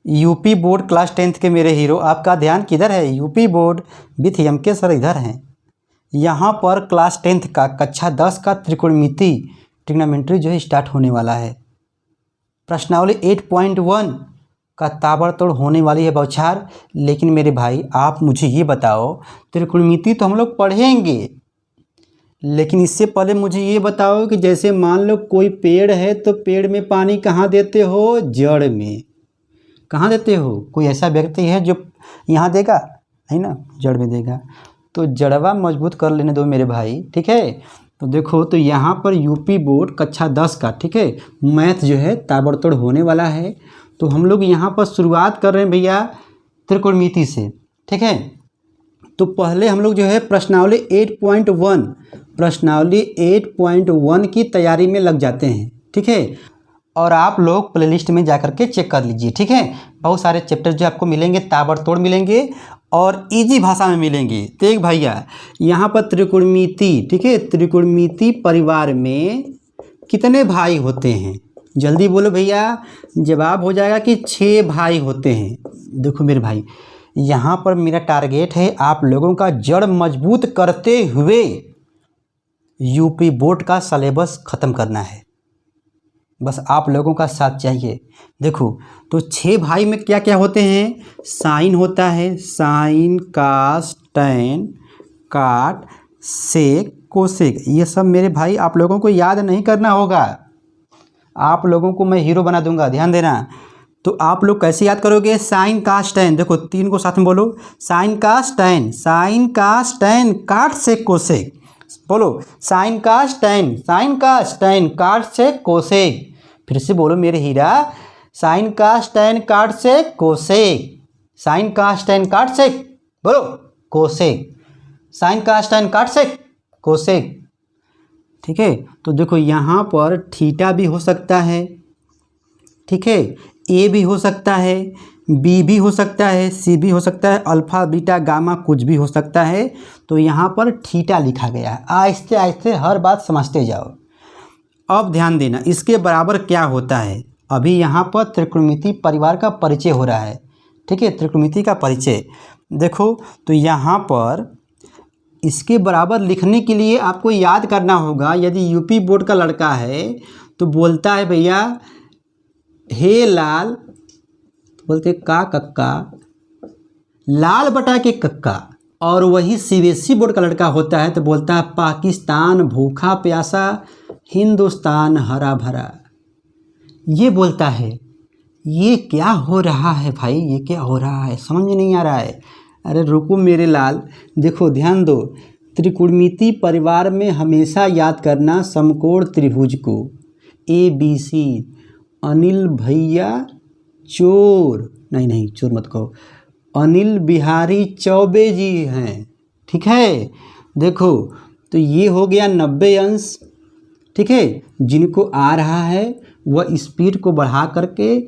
UP board class 10th के मेरे hero, आपका ध्यान किधर है? UP board with MK sir इधर हैं। यहाँ पर क्लास 10th का कक्षा 10 का त्रिकोणमिति ट्रिग्नोमेट्री जो है स्टार्ट होने वाला है। प्रश्नावली 8.1 का ताबड़तोड़ होने वाली है बौछार। लेकिन मेरे भाई आप मुझे ये बताओ, त्रिकोणमिति तो हम लोग पढ़ेंगे, लेकिन इससे पहले मुझे ये बताओ कि जैसे मान लो कोई पेड़ है तो पेड़ में पानी कहाँ देते हो? जड़ में। कहाँ देते हो? कोई ऐसा व्यक्ति है जो यहाँ देगा? नहीं ना, जड़ में देगा। तो जड़वा मजबूत कर लेने दो मेरे भाई, ठीक है। तो देखो, तो यहाँ पर यूपी बोर्ड कक्षा 10 का, ठीक है, मैथ जो है ताबड़तोड़ होने वाला है। तो हम लोग यहाँ पर शुरुआत कर रहे हैं भैया त्रिकोणमिति से, ठीक है। तो पहले हम लोग जो है प्रश्नावली 8.1 की तैयारी में लग जाते हैं, ठीक है। और आप लोग प्लेलिस्ट में जा कर के चेक कर लीजिए, ठीक है। बहुत सारे चैप्टर जो आपको मिलेंगे ताबड़तोड़ मिलेंगे और इजी भाषा में मिलेंगे। देख भैया, यहाँ पर त्रिकोणमिति, ठीक है, त्रिकोणमिति परिवार में कितने भाई होते हैं? जल्दी बोलो भैया। जवाब हो जाएगा कि 6 भाई होते हैं। देखो मेरे भाई, यहाँ पर मेरा टारगेट है आप लोगों का जड़ मजबूत करते हुए यूपी बोर्ड का सिलेबस ख़त्म करना है। बस आप लोगों का साथ चाहिए। देखो, तो 6 भाई में क्या क्या होते हैं? साइन होता है, साइन, कास, टैन, काट, सेक, कोसेक। ये सब मेरे भाई आप लोगों को याद नहीं करना होगा। आप लोगों को मैं हीरो बना दूंगा, ध्यान देना। तो आप लोग कैसे याद करोगे? साइन, कास, टैन। देखो 3 को साथ में बोलो, साइन, कास, टैन, साइन, कास, टैन, काट, सेक, कोसेक। बोलो, साइन, कास, टैन, साइन, कास, टैन, काट, सेक, कोसेक। फिर से बोलो मेरे हीरा, साइन, कास, टैन, काट, सेक, कोसेक। साइन, कास, टैन, काट, सेक, बोलो, कोसेक। साइन, कास, टैन, काट, सेक, कोसेक, ठीक है। तो देखो यहाँ पर थीटा भी हो सकता है, ठीक है, ए भी हो सकता है, बी भी हो सकता है, सी भी हो सकता है, अल्फा, बीटा, गामा कुछ भी हो सकता है। तो यहाँ पर थीटा लिखा गया है। आहिस्ते आहिस्ते हर बात समझते जाओ। अब ध्यान देना, इसके बराबर क्या होता है? अभी यहाँ पर त्रिकोणमिति परिवार का परिचय हो रहा है, ठीक है, त्रिकोणमिति का परिचय। देखो, तो यहाँ पर इसके बराबर लिखने के लिए आपको याद करना होगा। यदि यूपी बोर्ड का लड़का है तो बोलता है भैया हे लाल, बोलते का कक्का, लाल बटा के कक्का। और वही सीबीएसई बोर्ड का लड़का होता है तो बोलता है पाकिस्तान भूखा प्यासा, हिंदुस्तान हरा भरा। ये बोलता है। ये क्या हो रहा है भाई? ये क्या हो रहा है? समझ में नहीं आ रहा है। अरे रुको मेरे लाल, देखो ध्यान दो। त्रिकोणमिति परिवार में हमेशा याद करना समकोण त्रिभुज को। ABC। अनिल भैया चोर, नहीं चोर मत कहो, अनिल बिहारी चौबे जी हैं, ठीक है। देखो, तो ये हो गया 90 अंश, ठीक है। जिनको आ रहा है वह स्पीड को बढ़ा करके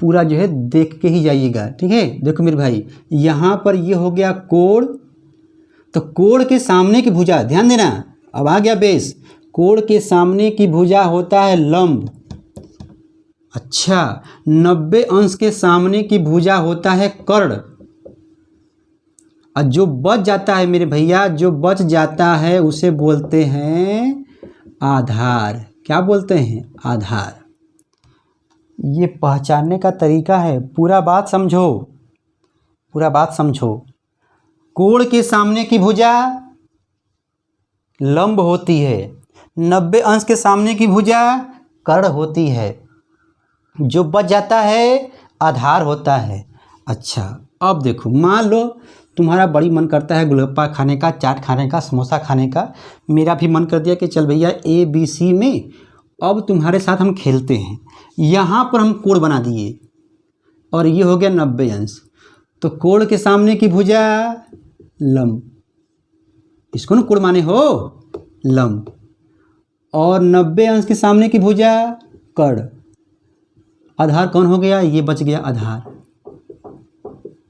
पूरा जो है देख के ही जाइएगा, ठीक है। देखो मेरे भाई, यहाँ पर ये हो गया कोण। तो कोण के सामने की भुजा, ध्यान देना, अब आ गया बेस। कोण के सामने की भुजा होता है लंब। अच्छा, 90 अंश के सामने की भुजा होता है कर्ण। और जो बच जाता है मेरे भैया, जो बच जाता है उसे बोलते हैं आधार। क्या बोलते हैं? आधार। ये पहचानने का तरीका है, पूरा बात समझो, पूरा बात समझो। कोण के सामने की भुजा लंब होती है, 90 अंश के सामने की भुजा कर्ण होती है, जो बच जाता है आधार होता है। अच्छा, अब देखो, मान लो तुम्हारा बड़ी मन करता है गोलगप्पा खाने का, चाट खाने का, समोसा खाने का। मेरा भी मन कर दिया कि चल भैया ABC में अब तुम्हारे साथ हम खेलते हैं। यहाँ पर हम कोण बना दिए और ये हो गया 90 अंश। तो कोण के सामने की भुजा लंब, इसको ना कोण माने हो, लंब। और 90 अंश के सामने की भुजा कर्ण। आधार कौन हो गया? ये बच गया आधार।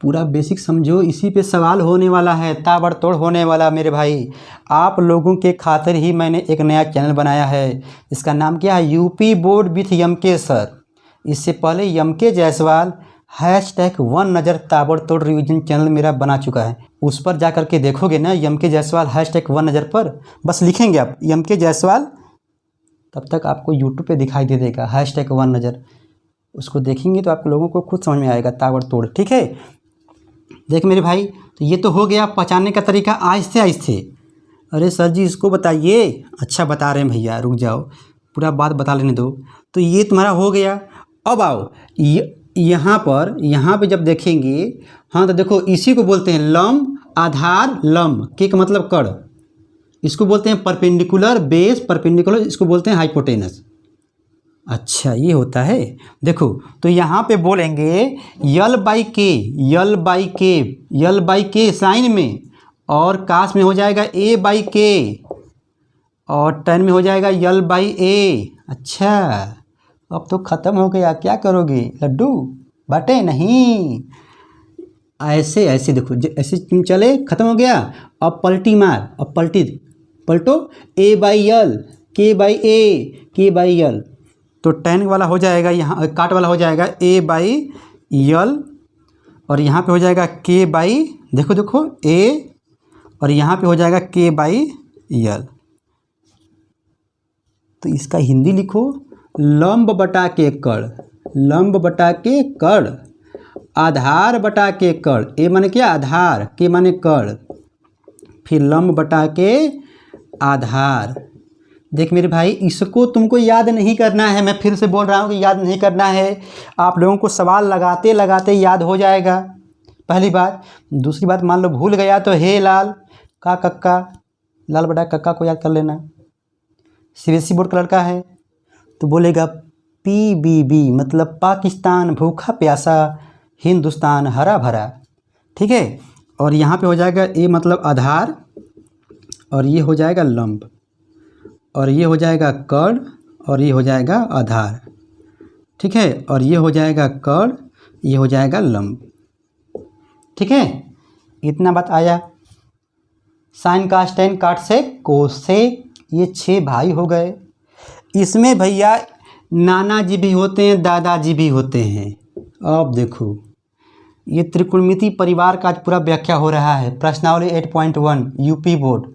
पूरा बेसिक समझो, इसी पे सवाल होने वाला है, ताबड़तोड़ होने वाला मेरे भाई। आप लोगों के खातिर ही मैंने एक नया चैनल बनाया है, इसका नाम क्या है? UP board with MK sir. इससे पहले एमके जायसवाल, #1 नज़र ताबड़तोड़ रिवीजन चैनल मेरा बना चुका है। उस पर जा कर के देखोगे ना MK जायसवाल #1 नज़र पर बस लिखेंगे आप MK जायसवाल, तब तक आपको यूट्यूब पे दिखाई दे देगा #1 नज़र। उसको देखेंगे तो आप लोगों को खुद समझ में आएगा ताबड़तोड़। ठीक है, देख मेरे भाई, तो ये तो हो गया पहचानने का तरीका आहिस्ते आहिस्ते। अरे सर जी इसको बताइए। अच्छा बता रहे हैं भैया, रुक जाओ, पूरा बात बता लेने दो। तो ये तुम्हारा हो गया। अब आओ यहाँ पर जब देखेंगे, हाँ तो देखो इसी को बोलते हैं लंब, आधार, लंब के का मतलब कड़। इसको बोलते हैं परपेंडिकुलर, बेस परपेंडिकुलर, इसको बोलते हैं हाइपोटेनस। अच्छा ये होता है। देखो तो यहाँ पे बोलेंगे L/K साइन में, और कास में हो जाएगा A/K, और टैन में हो जाएगा L/A। अच्छा अब तो ख़त्म हो गया, क्या करोगे लड्डू बाटे नहीं। ऐसे ऐसे देखो, ऐसे तुम चले, ख़त्म हो गया। अब पलटी मार, अब पलटो A/L, K/A, K/L। तो टैन वाला हो जाएगा, यहाँ काट वाला हो जाएगा A/L, और यहाँ पे हो जाएगा K/, देखो A, और यहाँ पे हो जाएगा K/L। तो इसका हिंदी लिखो लंब बटा के कड़, लंब बटा के कड़, आधार बटा के कड़। ए माने क्या आधार, के माने कड़, फिर लंब बटा के आधार। देख मेरे भाई इसको तुमको याद नहीं करना है, मैं फिर से बोल रहा हूँ कि याद नहीं करना है। आप लोगों को सवाल लगाते लगाते याद हो जाएगा, पहली बात। दूसरी बात, मान लो भूल गया तो हे लाल का कक्का, लाल बटा कक्का को याद कर लेना। CBSE बोर्ड का लड़का है तो बोलेगा PBB मतलब पाकिस्तान भूखा प्यासा, हिंदुस्तान हरा भरा। ठीक है, और यहाँ पे हो जाएगा A मतलब आधार, और ये हो जाएगा लंब, और ये हो जाएगा कड़, और ये हो जाएगा आधार। ठीक है, और ये हो जाएगा कड़, ये हो जाएगा लंब। ठीक है, इतना बात आया। साइन कास टेन काट से कोसेक, ये 6 भाई हो गए। इसमें भैया नाना जी भी होते हैं, दादाजी भी होते हैं। अब देखो ये त्रिकोणमिति परिवार का आज पूरा व्याख्या हो रहा है, प्रश्नावली 8.1 यूपी बोर्ड।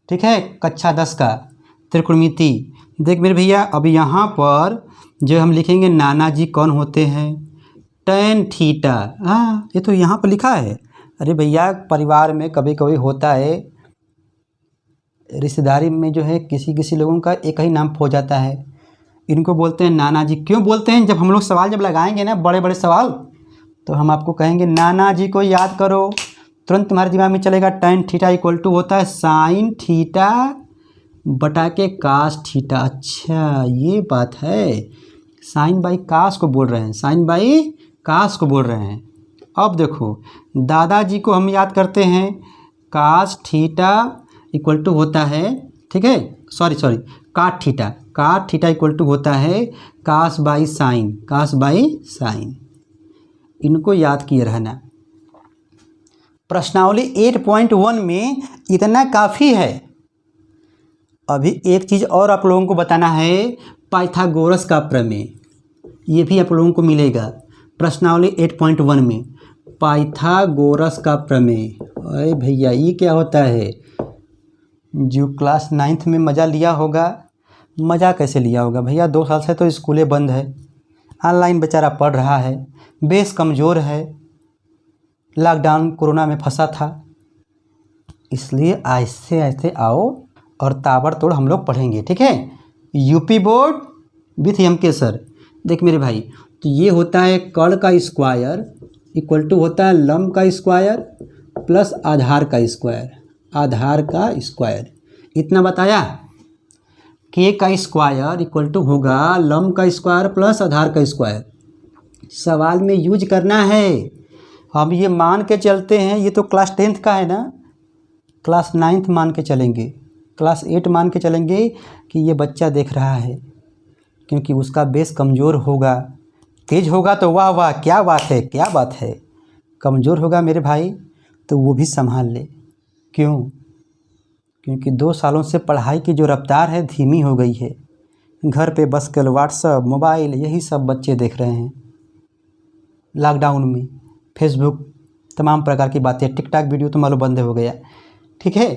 ठीक है, कक्षा 10 का त्रिकोणमिति। देख मेरे भैया, अब यहाँ पर जो हम लिखेंगे नाना जी कौन होते हैं, tan थीटा। हाँ ये तो यहाँ पर लिखा है। अरे भैया परिवार में कभी कभी होता है, रिश्तेदारी में जो है किसी किसी लोगों का एक ही नाम हो जाता है, इनको बोलते हैं नाना जी। क्यों बोलते हैं, जब हम लोग सवाल जब लगाएंगे ना बड़े बड़े सवाल, तो हम आपको कहेंगे नाना जी को याद करो, तुरंत तुम्हारे दिमाग में चलेगा tan थीटा इक्वल टू होता है साइन थीटा बटा के कास थीटा। अच्छा ये बात है, साइन बाई कास को बोल रहे हैं, साइन बाई कास को बोल रहे हैं। अब देखो दादाजी को हम याद करते हैं कास थीटा इक्वल टू होता है, ठीक है, सॉरी काट थीटा इक्वल टू होता है cos by sine, cos by sine. इनको याद किए रहना। प्रश्नावली 8.1 में इतना काफ़ी है। अभी एक चीज़ और आप लोगों को बताना है, पाइथागोरस का प्रमेय, ये भी आप लोगों को मिलेगा प्रश्नावली 8.1 में। पाइथागोरस का प्रमेय, अरे भैया ये क्या होता है, जो क्लास 9th में मज़ा लिया होगा, मज़ा कैसे लिया होगा भैया, 2 साल से तो स्कूलें बंद है, ऑनलाइन बेचारा पढ़ रहा है, बेस कमज़ोर है, लॉकडाउन कोरोना में फंसा था, इसलिए आहिस्ते आहिस्ते आओ और ताबड़तोड़ हम लोग पढ़ेंगे। ठीक है, UP board with MK sir. देख मेरे भाई, तो ये होता है कड़ का स्क्वायर इक्वल टू होता है लंब का स्क्वायर प्लस आधार का स्क्वायर, आधार का स्क्वायर। इतना बताया, K का स्क्वायर इक्वल टू होगा लंब का स्क्वायर प्लस आधार का स्क्वायर। सवाल में यूज करना है। हम ये मान के चलते हैं, ये तो क्लास 10th का है ना, क्लास 9th मान के चलेंगे, क्लास 8 मान के चलेंगे कि ये बच्चा देख रहा है, क्योंकि उसका बेस कमज़ोर होगा। तेज होगा तो वाह वाह क्या बात है, क्या बात है। कमज़ोर होगा मेरे भाई तो वो भी संभाल ले। क्यों? क्योंकि 2 सालों से पढ़ाई की जो रफ्तार है धीमी हो गई है। घर पे बस कल व्हाट्सअप मोबाइल यही सब बच्चे देख रहे हैं। लॉकडाउन में फेसबुक तमाम प्रकार की बातें, टिकटॉक वीडियो तो मालूम बंद हो गया, ठीक है।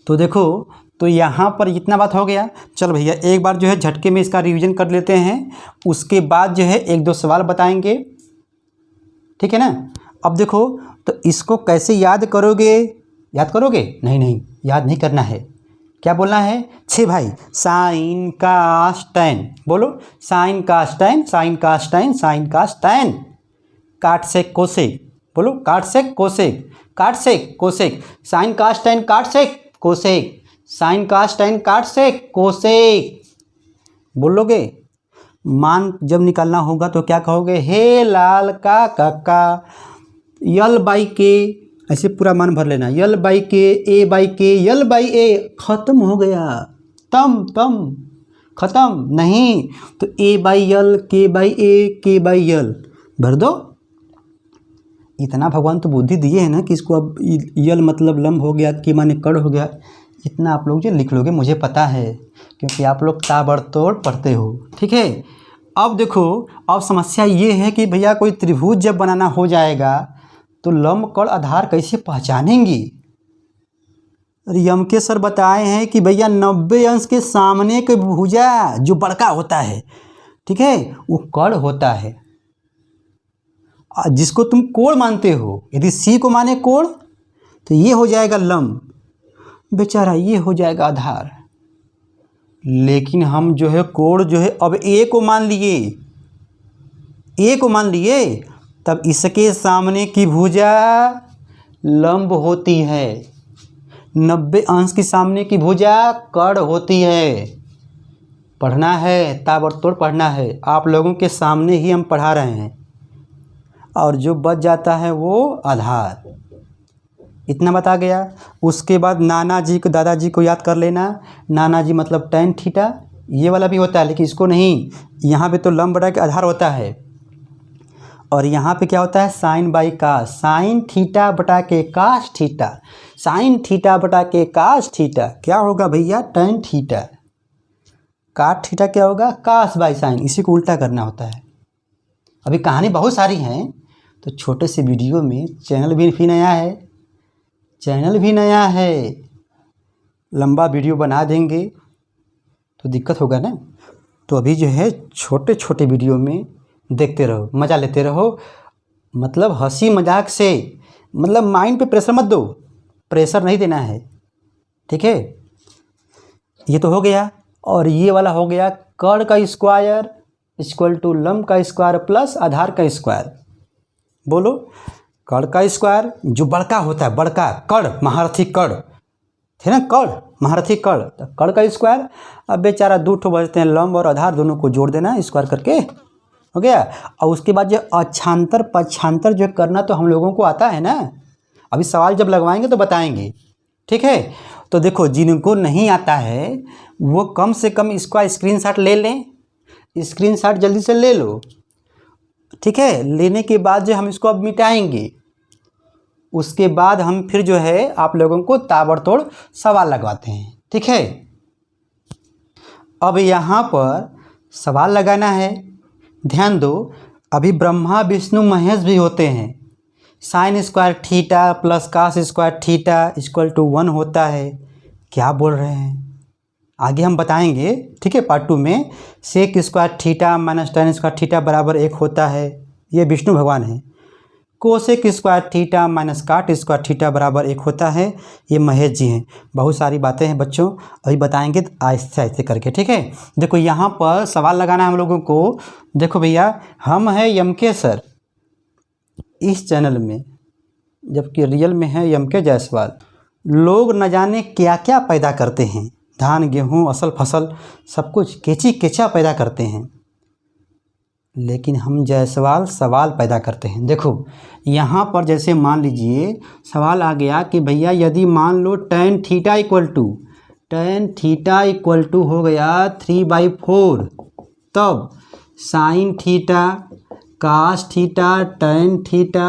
तो देखो, तो यहाँ पर इतना बात हो गया। चल भैया एक बार जो है झटके में इसका रिवीजन कर लेते हैं, उसके बाद जो है एक दो सवाल बताएंगे, ठीक है ना। अब देखो, तो इसको कैसे याद करोगे, याद करोगे? नहीं, याद नहीं करना है। क्या बोलना है? छे भाई, साइन कास टैन, बोलो साइन कास टैन, साइन कास टैन, साइन कास टैन, काट सेक कोसेक, बोलो काट सेक कोसेक, काट सेक कोसेक, साइन कास टैन काट सेक कोसेक, साइन कास टैन काट सेक कोसेक। बोलोगे? मान जब निकालना होगा तो क्या कहोगे? हे लाल का काका, यल बाई के, ऐसे पूरा मान भर लेना, यल बाई के, ए बाई के, यल बाई ए, खत्म हो गया, तम खत्म नहीं, तो ए बाई यल, के बाई ए, के बाई यल भर दो। इतना भगवान तो बुद्धि दिए है ना कि इसको अब यल मतलब लंब हो गया, के माने कड़ हो गया, इतना आप लोग जो लिख लोगे मुझे पता है, क्योंकि आप लोग ताबड़तोड़ पढ़ते हो, ठीक है। अब देखो, अब समस्या ये है कि भैया कोई त्रिभुज जब बनाना हो जाएगा तो लंब कड़ आधार कैसे पहचानेंगी? यम के सर बताए हैं कि भैया 90 अंश के सामने के भुजा जो बड़का होता है, ठीक है, वो कड़ होता है, जिसको तुम कोण मानते हो। यदि सी को माने कोण तो ये हो जाएगा लंब, बेचारा ये हो जाएगा आधार। लेकिन हम जो है कोण जो है अब ए को मान लिए, ए को मान लिए, तब इसके सामने की भुजा लंब होती है, 90 अंश के सामने की भुजा कड़ होती है। पढ़ना है, ताबड़तोड़ पढ़ना है, आप लोगों के सामने ही हम पढ़ा रहे हैं, और जो बच जाता है वो आधार। इतना बता गया। उसके बाद नाना जी को, दादाजी को याद कर लेना। नाना जी मतलब टैन थीटा, ये वाला भी होता है लेकिन इसको नहीं, यहाँ पे तो लंब बटा के आधार होता है, और यहाँ पे क्या होता है? Sine by cos, sine theta बटा के कास थीटा, साइन थीटा बटा के कास थीटा क्या होगा भैया? Tan theta. काट थीटा क्या होगा? कास बाई साइन, इसी को उल्टा करना होता है। अभी कहानी बहुत सारी हैं, तो छोटे से वीडियो में चैनल भी नया है, चैनल भी नया है, लंबा वीडियो बना देंगे तो दिक्कत होगा ना। तो अभी जो है छोटे छोटे वीडियो में देखते रहो, मज़ा लेते रहो, मतलब हंसी मजाक से, मतलब माइंड पे प्रेशर मत दो, प्रेशर नहीं देना है, ठीक है। ये तो हो गया। और ये वाला हो गया कड़ का स्क्वायर इक्वल टू लंब का स्क्वायर प्लस आधार का स्क्वायर। बोलो, कड़ का स्क्वायर जो बड़का होता है, बड़का कड़, महारथी कड़ थे ना, कड़ महारथी कड़, तो कड़ का स्क्वायर। अब बेचारा दो ठो बचते हैं, लंब और आधार दोनों को जोड़ देना स्क्वायर करके, हो गया। और उसके बाद जो अक्षांतर पक्षांतर जो करना तो हम लोगों को आता है ना, अभी सवाल जब लगवाएंगे तो बताएंगे, ठीक है। तो देखो, जिनको नहीं आता है वो कम से कम इसका स्क्रीनशॉट ले लें, स्क्रीनशॉट जल्दी से ले लो, ठीक है। लेने के बाद जो हम इसको अब मिटाएंगे, उसके बाद हम फिर जो है आप लोगों को ताबड़तोड़ सवाल लगवाते हैं, ठीक है। अब यहाँ पर सवाल लगाना है, ध्यान दो। अभी ब्रह्मा विष्णु महेश भी होते हैं, sine square theta plus cos square theta equal to 1 होता है। क्या बोल रहे हैं आगे हम बताएंगे, ठीक है, पार्ट 2 में। Sec square theta minus tan square theta बराबर 1 होता है, ये विष्णु भगवान है। Cosec square theta minus cot square theta बराबर 1 होता है, ये महेश जी हैं। बहुत सारी बातें हैं बच्चों, अभी बताएंगे आहिस्ते आहिस्ते करके, ठीक है। देखो यहाँ पर सवाल लगाना है हम लोगों को। देखो भैया, हम हैं यम के सर इस चैनल में, जबकि रियल में है यम के जायसवाल। लोग न जाने क्या क्या पैदा करते हैं, धान गेहूँ असल फसल सब कुछ केची केचा पैदा करते हैं, लेकिन हम जायसवाल सवाल पैदा करते हैं। देखो यहाँ पर जैसे मान लीजिए सवाल आ गया कि भैया यदि मान लो टैन थीटा इक्वल टू हो गया 3/4, तब sine theta cos theta tan theta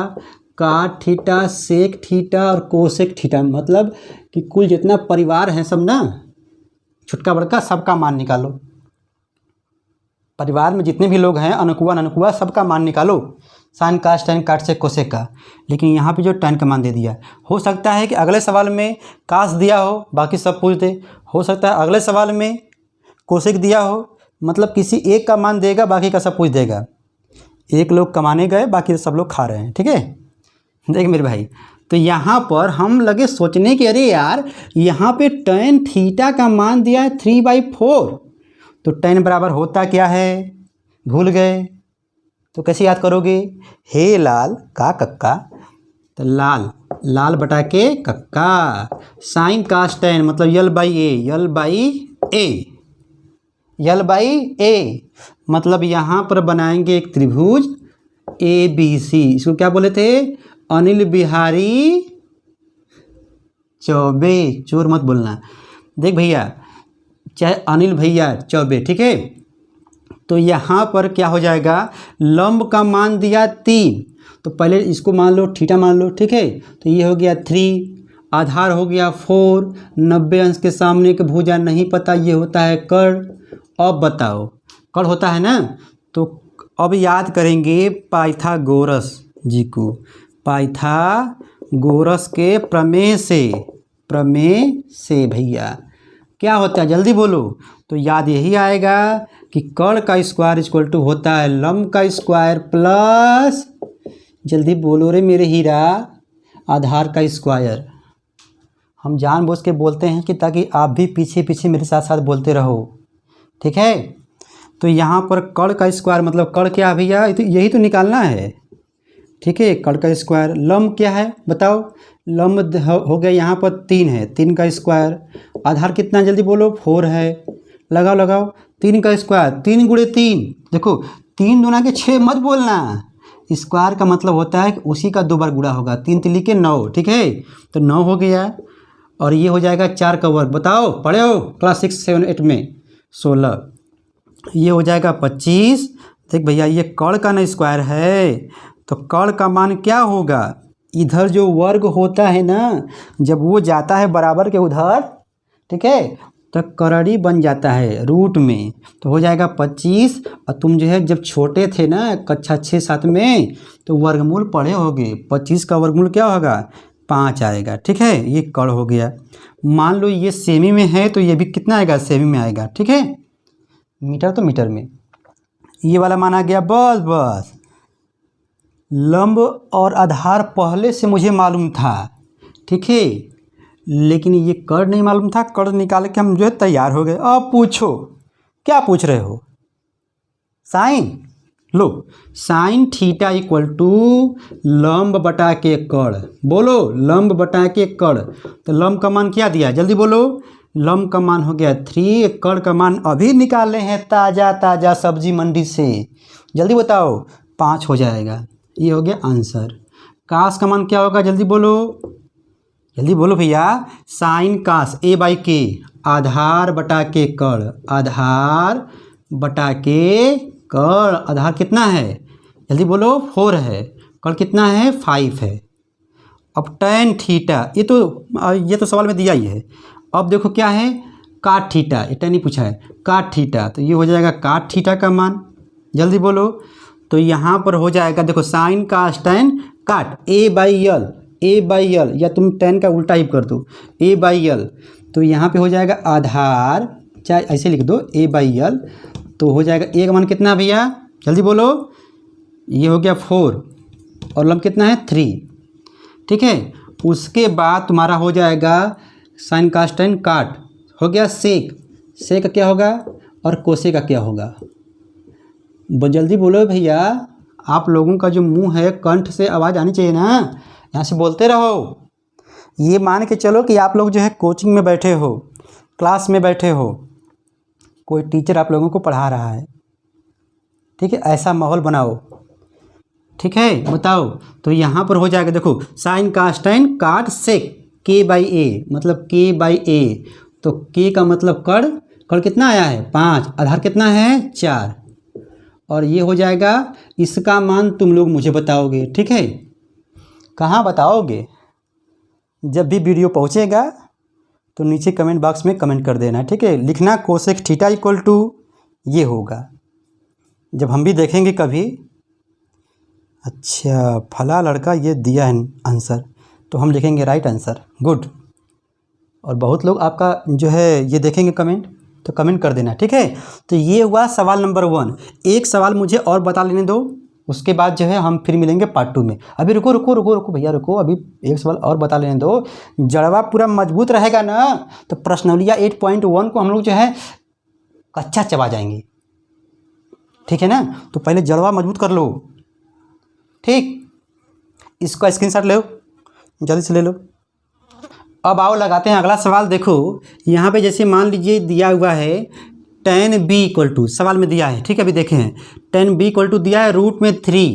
cot theta sec theta और कोसेक थीटा, मतलब कि कुल जितना परिवार है सब ना, छोटका बड़का सबका मान निकालो। परिवार में जितने भी लोग हैं, अनकुआ ननकुआ सबका मान निकालो, साइन कास tan काट से कोसेक का, लेकिन यहाँ पे जो tan का मान दे दिया। हो सकता है कि अगले सवाल में कास दिया हो, बाकी सब पूछ दे। हो सकता है अगले सवाल में कोसेक दिया हो, मतलब किसी एक का मान देगा, बाकी का सब पूछ देगा। एक लोग कमाने गए, बाकी सब लोग खा रहे हैं। ठीक है, देख मेरे भाई, तो यहाँ पर हम लगे सोचने कि अरे यार यहाँ पे tan थीटा का मान दिया है 3/4, तो tan बराबर होता क्या है, भूल गए तो कैसे याद करोगे। हे लाल का कक्का, तो लाल लाल बटा के कक्का, साइन कास tan मतलब L/A मतलब यहाँ पर बनाएंगे एक त्रिभुज ABC। इसको क्या बोले थे, अनिल बिहारी चौबे, चोर मत बोलना। देख भैया, चाहे अनिल भैया चौबे, ठीक है। तो यहाँ पर क्या हो जाएगा, लंब का मान दिया 3, तो पहले इसको मान लो थीटा मान लो, ठीक है। तो ये हो गया 3, आधार हो गया 4, 90 अंश के सामने के भुजा नहीं पता, ये होता है कर्ण। अब बताओ, कर्ण होता है ना, तो अब याद करेंगे पाइथागोरस जी को, पाइथागोरस के प्रमेय से भैया क्या होता है, जल्दी बोलो। तो याद यही आएगा कि कर्ण का स्क्वायर इक्वल टू होता है लंब का स्क्वायर प्लस, जल्दी बोलो रे मेरे हीरा, आधार का स्क्वायर। हम जानबूझ के बोलते हैं कि ताकि आप भी पीछे पीछे मेरे साथ साथ बोलते रहो, ठीक है। तो यहाँ पर कर्ण का स्क्वायर मतलब कर्ण क्या भैया, यही तो निकालना है, ठीक है। कर्ण का स्क्वायर, लंब क्या है बताओ, लंब हो गया यहाँ पर 3 है, 3 का स्क्वायर, आधार कितना जल्दी बोलो 4 है, लगाओ 3 का स्क्वायर, 3 गुणे 3, देखो 3 दूना के 6 मत बोलना, स्क्वायर का मतलब होता है कि उसी का 2 बार गुणा होगा, 3 3 के 9, ठीक है। तो 9 हो गया, और ये हो जाएगा 4 का वर्ग, बताओ पढ़े हो क्लास 6 7 8 में, 16, ये हो जाएगा 25। देख भैया ये कर्ण का ना स्क्वायर है, तो कर्ण का मान क्या होगा, इधर जो वर्ग होता है ना, जब वो जाता है बराबर के उधर, ठीक है, तो करड़ी बन जाता है रूट में, तो हो जाएगा 25। और तुम जो है जब छोटे थे ना कक्षा 6 7 में, तो वर्गमूल पढ़े होगे, 25 का वर्गमूल क्या होगा 5 आएगा, ठीक है। ये कर्ण हो गया। मान लो ये सेमी में है, तो ये भी कितना आएगा, सेमी में आएगा, ठीक है। मीटर तो मीटर में, ये वाला मान आ गया। बस लंब और आधार पहले से मुझे मालूम था, ठीक है, लेकिन ये कर्ण नहीं मालूम था। कर्ण निकाल के हम जो है तैयार हो गए। अब पूछो क्या पूछ रहे हो, साइन लो, साइन थीटा इक्वल टू लंब बटा के कर्ण, बोलो लंब बटा के कर्ण। तो लंब का मान क्या दिया, जल्दी बोलो, लंब का मान हो गया 3, कर्ण का मान अभी निकाले हैं ताज़ा सब्जी मंडी से, जल्दी बताओ 5 हो जाएगा, ये हो गया आंसर। कास का मान क्या होगा, जल्दी बोलो भैया, साइन कास A/K, आधार बटा के कर्ण, आधार बटा के कर्ण, आधार कितना है जल्दी बोलो 4 है, कर्ण कितना है 5 है। अब tan थीटा, ये तो सवाल में दिया ही है। अब देखो क्या है, काट थीटा, ये tan नहीं पूछा है, काट थीटा, तो ये हो जाएगा काट थीटा का मान, जल्दी बोलो। तो यहाँ पर हो जाएगा, देखो साइन कास tan काट A/L, या तुम tan का उल्टा ही कर दो A/L, तो यहाँ पे हो जाएगा आधार, चाहे ऐसे लिख दो A/L, तो हो जाएगा A का मान कितना भैया, जल्दी बोलो, ये हो गया 4, और लंब कितना है 3, ठीक है। उसके बाद तुम्हारा हो जाएगा साइन कास tan काट, हो गया सेक का क्या होगा, और कोसे का क्या होगा, जल्दी बोलो भैया। आप लोगों का जो मुंह है, कंठ से आवाज़ आनी चाहिए ना, यहाँ से बोलते रहो। ये मान के चलो कि आप लोग जो है कोचिंग में बैठे हो, क्लास में बैठे हो, कोई टीचर आप लोगों को पढ़ा रहा है, ठीक है, ऐसा माहौल बनाओ, ठीक है। बताओ, तो यहाँ पर हो जाएगा, देखो साइन कास tan काट सेक K/A, मतलब K/A, तो K का मतलब कर्ण कितना आया है 5, आधार कितना है 4, और ये हो जाएगा, इसका मान तुम लोग मुझे बताओगे, ठीक है। कहाँ बताओगे, जब भी वीडियो पहुँचेगा तो नीचे कमेंट बॉक्स में कमेंट कर देना, ठीक है। लिखना कोसेक थीटा इक्वल टू ये होगा, जब हम भी देखेंगे कभी अच्छा, फला लड़का ये दिया है आंसर, तो हम लिखेंगे राइट आंसर। गुड। और बहुत लोग आपका जो है ये देखेंगे कमेंट, तो कमेंट कर देना, ठीक है। तो ये हुआ सवाल नंबर 1। एक सवाल मुझे और बता लेने दो, उसके बाद जो है हम फिर मिलेंगे पार्ट 2 में। अभी रुको रुको रुको रुको भैया रुको, अभी एक सवाल और बता लेने दो। जड़वा पूरा मजबूत रहेगा ना, तो प्रश्नावलियाँ 8.1 को हम लोग जो है कच्चा चबा जाएंगे, ठीक है ना। तो पहले जड़वा मजबूत कर लो, ठीक। इसका स्क्रीनशॉट लो, जल्दी से ले लो। अब आओ लगाते हैं अगला सवाल। देखो यहाँ पे जैसे मान लीजिए दिया हुआ है tan b इक्वल टू, सवाल में दिया है, ठीक है। अभी देखें tan b इक्वल टू दिया है √3,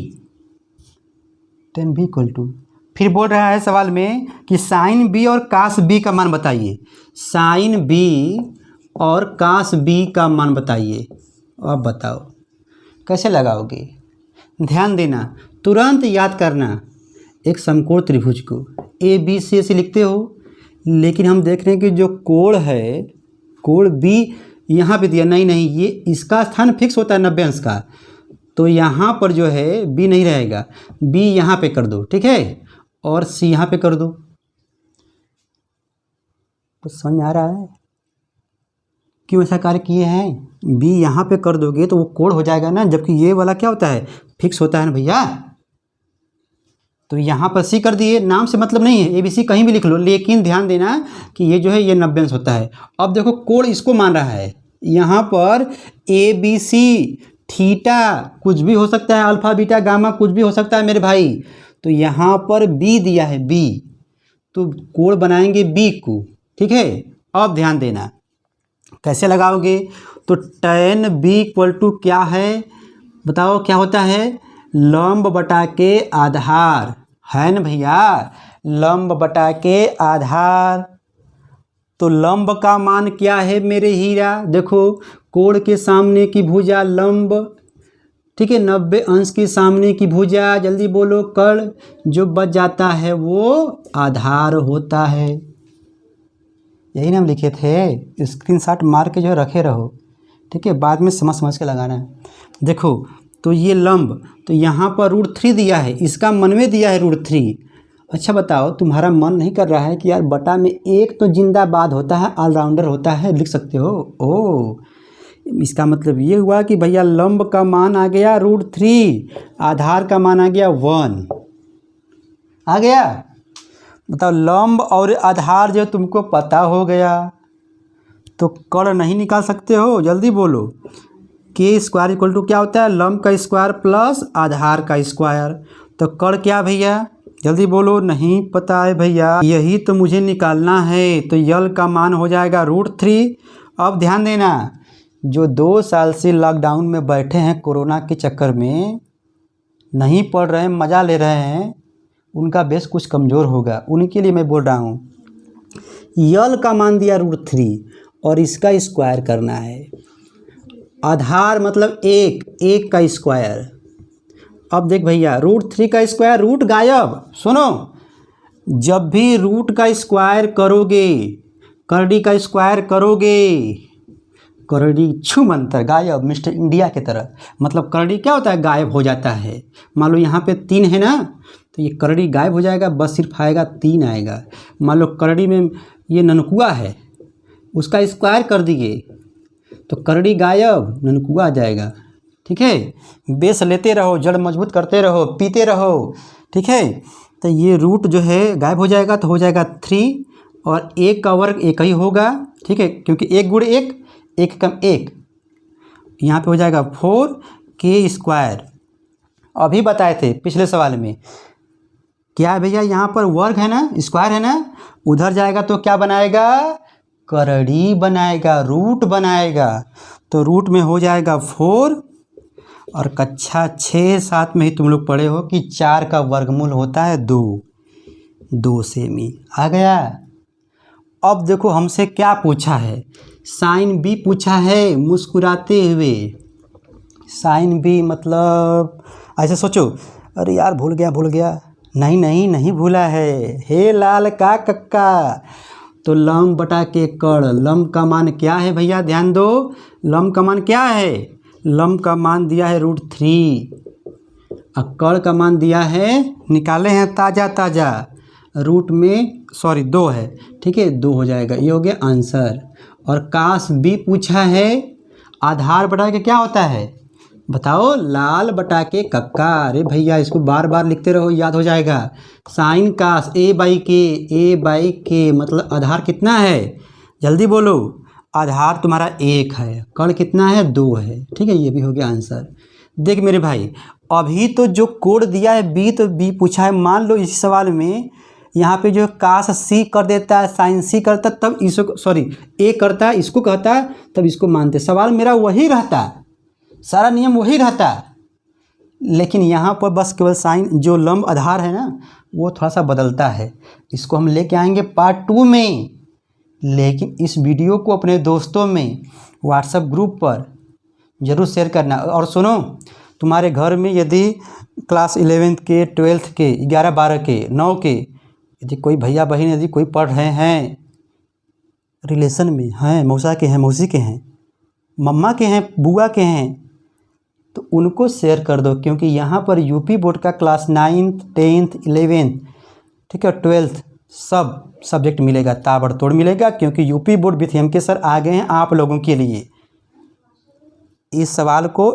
tan b इक्वल टू, फिर बोल रहा है सवाल में कि sin b और cos b का मान बताइए। sin b और cos b का मान बताइए। अब बताओ कैसे लगाओगे, ध्यान देना, तुरंत याद करना। एक समकोण त्रिभुज को ए बी सी ऐसे लिखते हो, लेकिन हम देख रहे हैं कि जो कोण है, कोण बी यहाँ पे दिया, नहीं नहीं, ये इसका स्थान फिक्स होता है 90 अंश का, तो यहाँ पर जो है बी नहीं रहेगा, बी यहाँ पे कर दो, ठीक है, और सी यहाँ पे कर दो। तो समझ में आ रहा है क्यों ऐसा कार्य किए हैं। बी यहाँ पे कर दोगे तो वो कोण हो जाएगा ना, जबकि ये वाला क्या होता है, फिक्स होता है ना भैया। तो यहाँ पर सी कर दिए, नाम से मतलब नहीं है, ए बी सी कहीं भी लिख लो, लेकिन ध्यान देना कि ये जो है ये 90 अंश होता है। अब देखो कोण इसको मान रहा है, यहाँ पर ए बी सी थीटा कुछ भी हो सकता है, अल्फा बीटा गामा कुछ भी हो सकता है मेरे भाई। तो यहाँ पर बी दिया है, बी, तो कोण बनाएंगे बी को, ठीक है। अब ध्यान देना कैसे लगाओगे। तो tan b इक्वल टू क्या है बताओ, क्या होता है, लंब बटा के आधार, है ना भैया, लंब बटा के आधार। तो लंब का मान क्या है मेरे हीरा, देखो कोण के सामने की भुजा लंब, ठीक है, 90 अंश के सामने की भुजा, जल्दी बोलो, कर्ण, जो बच जाता है वो आधार होता है। यही ना हम लिखे थे, स्क्रीनशॉट मार के जो रखे रहो, ठीक है, बाद में समझ समझ के लगाना है। देखो तो ये लंब, तो यहाँ पर √3 दिया है, इसका मन में दिया है √3। अच्छा बताओ, तुम्हारा मन नहीं कर रहा है कि यार बटा में एक तो जिंदाबाद होता है, ऑलराउंडर होता है, लिख सकते हो। ओ, इसका मतलब ये हुआ कि भैया लंब का मान आ गया √3, आधार का मान आ गया 1, आ गया। बताओ लंब और आधार जो तुमको पता हो गया, तो कर्ण नहीं निकाल सकते हो, जल्दी बोलो। के स्क्वायर इक्वल टू क्या होता है, लंब का स्क्वायर प्लस आधार का स्क्वायर। तो कर्ण क्या भैया, जल्दी बोलो, नहीं पता है भैया, यही तो मुझे निकालना है। तो यल का मान हो जाएगा √3। अब ध्यान देना, जो 2 साल से लॉकडाउन में बैठे हैं कोरोना के चक्कर में, नहीं पढ़ रहे हैं, मज़ा ले रहे हैं, उनका बेस कुछ कमज़ोर होगा, उनके लिए मैं बोल रहा हूँ। यल का मान दिया √3 और इसका स्क्वायर करना है। आधार मतलब एक का स्क्वायर। अब देख भैया √3 का स्क्वायर, रूट गायब, सुनो, जब भी रूट का स्क्वायर करोगे, करड़ी का स्क्वायर करोगे, करड़ी छू मंतर गायब, मिस्टर इंडिया की तरह, मतलब करड़ी क्या होता है, गायब हो जाता है। मान लो यहाँ पे 3 है ना, तो ये करड़ी गायब हो जाएगा, बस सिर्फ आएगा 3 आएगा। मान लो करड़ी में ये ननकुआ है, उसका स्क्वायर कर दिए तो करड़ी गायब, ननकुआ आ जाएगा, ठीक है। बेस लेते रहो, जड़ मजबूत करते रहो, पीते रहो, ठीक है। तो ये रूट जो है गायब हो जाएगा, तो हो जाएगा 3, और 1 का वर्ग 1 ही होगा, ठीक है, क्योंकि 1 गुणे 1, 1 कम 1, यहाँ पे हो जाएगा 4k²। अभी बताए थे पिछले सवाल में, क्या है भैया, यहाँ पर वर्ग है ना, स्क्वायर है ना, उधर जाएगा तो क्या बनाएगा, करड़ी बनाएगा, रूट बनाएगा। तो रूट में हो जाएगा 4, और कक्षा 6-7 में ही तुम लोग पढ़े हो कि 4 का वर्गमूल होता है 2 सेमी। आ गया। अब देखो हमसे क्या पूछा है, साइन बी पूछा है मुस्कुराते हुए। साइन बी मतलब ऐसे सोचो, अरे यार भूल गया, नहीं नहीं नहीं भूला है, हे लाल का कक्का। तो लंब बटा के कर्ण, लंब का मान क्या है भैया, ध्यान दो, लंब का मान क्या है, लंब का मान दिया है √3, कड़ का मान दिया है, निकाले हैं ताज़ा ताज़ा, रूट में 2 है, ठीक है, 2 हो जाएगा, ये हो गया आंसर। और काश बी पूछा है, आधार बटा के क्या होता है बताओ, लाल बटा के कक्का। अरे भैया इसको बार बार लिखते रहो, याद हो जाएगा। साइन काश ए/के मतलब आधार कितना है, जल्दी बोलो। आधार तुम्हारा 1 है, कण कितना है 2 है, ठीक है, ये भी हो गया आंसर। देख मेरे भाई, अभी तो जो कोड दिया है बी, तो बी पूछा है। मान लो इस सवाल में यहाँ पे जो काश सी कर देता है, साइन सी करता है, तब इसको ए करता है, इसको कहता है, तब इसको मानते। सवाल मेरा वही रहता, सारा नियम वही रहता, लेकिन यहाँ पर बस केवल साइन जो लंब आधार है ना, वो थोड़ा सा बदलता है। इसको हम लेके आएंगे पार्ट 2 में। लेकिन इस वीडियो को अपने दोस्तों में व्हाट्सएप ग्रुप पर ज़रूर शेयर करना। और सुनो, तुम्हारे घर में यदि क्लास 11th के, 12th के, 11, 12 के, 9 के यदि कोई भैया बहन यदि कोई पढ़ रहे हैं, रिलेशन में हैं, मौसा के हैं, मौसी के हैं, मम्मा के हैं, बुआ के हैं, तो उनको शेयर कर दो। क्योंकि यहाँ पर यूपी बोर्ड का क्लास 9th, 10th, 11th, ठीक है, 12th सब सब्जेक्ट मिलेगा, ताबड़तोड़ मिलेगा। क्योंकि यूपी बोर्ड विथ एम के सर आ गए हैं आप लोगों के लिए। इस सवाल को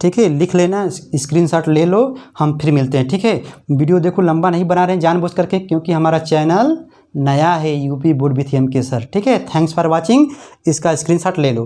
ठीक है लिख लेना, स्क्रीनशॉट ले लो, हम फिर मिलते हैं, ठीक है। वीडियो देखो, लंबा नहीं बना रहे हैं जानबूझ करके, क्योंकि हमारा चैनल नया है यूपी बोर्ड विथ एम के सर, ठीक है। थैंक्स फॉर वाचिंग, इसका स्क्रीनशॉट ले लो।